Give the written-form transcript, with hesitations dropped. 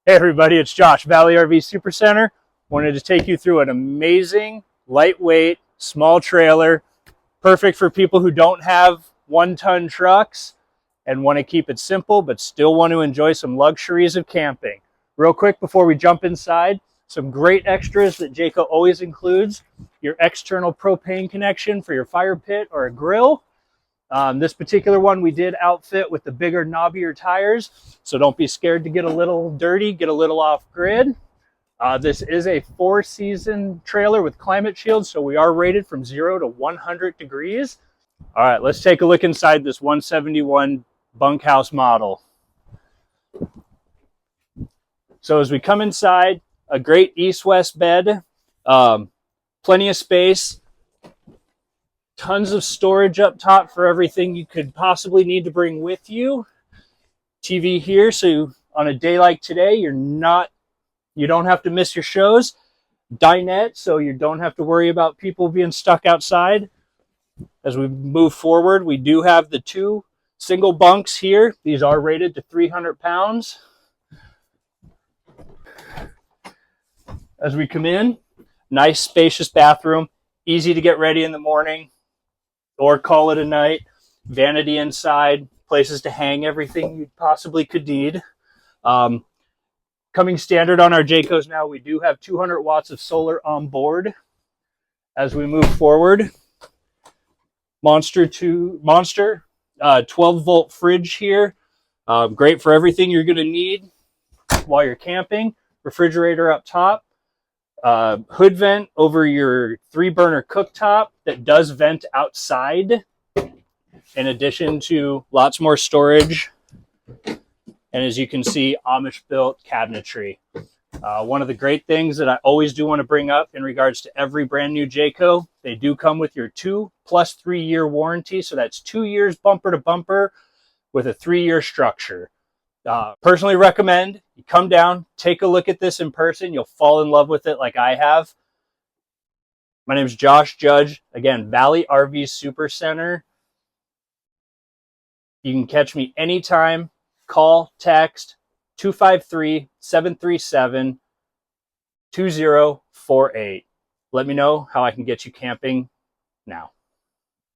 Hey everybody, it's Josh, Valley RV Supercenter. Wanted to take you through an amazing, lightweight, small trailer, perfect for people who don't have one-ton trucks and want to keep it simple, but still want to enjoy some luxuries of camping. Real quick before we jump inside, some great extras that Jayco always includes: your external propane connection for your fire pit or a grill. This particular one we did outfit with the bigger, knobbier tires, so don't be scared to get a little dirty, get a little off grid. This is a 4-season trailer with climate shield, so we are rated from 0 to 100 degrees. All right, let's take a look inside this 171 bunkhouse model. So as we come inside, a great east-west bed, plenty of space, tons of storage up top for everything you could possibly need to bring with you. TV here, so on a day like today, you don't have to miss your shows. Dinette, so you don't have to worry about people being stuck outside. As we move forward, we do have the 2 single bunks here. These are rated to 300 pounds. As we come in, nice spacious bathroom, easy to get ready in the morning or call it a night. Vanity inside, places to hang everything you possibly could need. Coming standard on our Jaycos now, we do have 200 watts of solar on board. As we move forward, Monster 12-volt fridge here. Great for everything you're going to need while you're camping. Refrigerator up top. Hood vent over your 3-burner cooktop that does vent outside, in addition to lots more storage. And as you can see, Amish built cabinetry. One of the great things that I always do want to bring up in regards to every brand new Jayco, they do come with your 2 plus 3-year warranty. So that's 2 years bumper to bumper with a 3-year structure. Personally recommend you come down, take a look at this in person. You'll fall in love with it like I have. My name is Josh Judge. Again, Valley RV Supercenter. You can catch me anytime. Call, text 253-737-2048. Let me know how I can get you camping now.